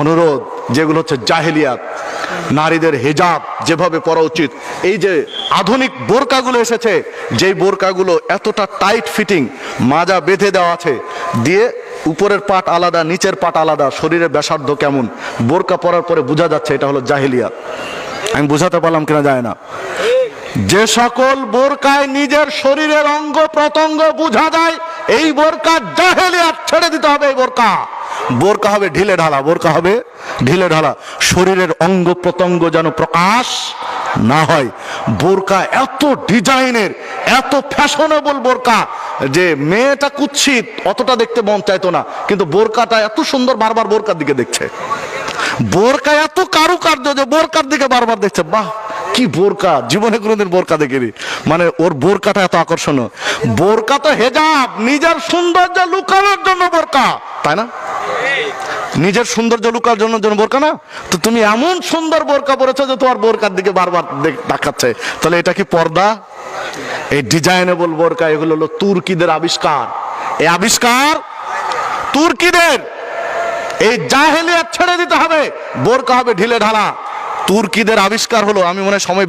অনুরোধ, যেগুলো হচ্ছে জাহেলিয়াত, নারীদের হিজাব যেভাবে পরা উচিত। এই যে আধুনিক বোরকাগুলো এসেছে, যেই বোরকাগুলো এতটা টাইট ফিটিং, মাজা বেঁধে দেওয়া আছে, দিয়ে উপরের পাট আলাদা, নিচের পাট আলাদা, শরীরের ব্যাসার্ধ কেমন, বোরকা পরার পরে বোঝা যাচ্ছে এটা হলো জাহেলিয়াত। আমি বোঝাতে পারলাম কিনা যায় না। যে সকল বোরকায় নিজের শরীরের অঙ্গ প্রত্যঙ্গ বোঝা যায়, এই বোরকা জাহেলিয়াত, ছেড়ে দিতে হবে। এই বোরকা হবে ঢিলে ঢালা, বোরকা হবে ঢিলে ঢালা, শরীরের অঙ্গ প্রত্যঙ্গ যেন প্রকাশ না হয়। বোরকা এত ডিজাইনের, এত ফ্যাশনেবল বোরকা যে মেয়েটা কুৎসিত অতটা দেখতে মন চাইতো না, কিন্তু বোরকাটা এত সুন্দর, বারবার বোরকার দিকে দেখছে। বোরকা এত কারুকার্য যে বোরকার দিকে বারবার দেখছে। বাহ, কি বোরকা, জীবনে কোনোদিন বোরকা দেখিনি। মানে ওর বোরকাটা এত আকর্ষণীয়। বোরকা তো হেজাব, নিজের সৌন্দর্য লুকানোর জন্য বোরকা, তাই না? নিজের সৌন্দর্য লুকানোর জন্য বোরকা না? তো তুমি এমন সুন্দর বোরকা পরেছো যে তোমার বোরকার দিকে বারবার তাকাচ্ছে, তাহলে এটা কি পর্দা? এই ডিজাইনেবল বোরকা, এগুলো হলো তুর্কিদের আবিষ্কার। এই আবিষ্কার তুর্কিদের। এই জাহেলিয়াত ছেড়ে দিতে হবে, বোরকা হবে ঢিলে ঢালা। তুর্কিদের আবিষ্কার হলো, আমি মনে হয় সময়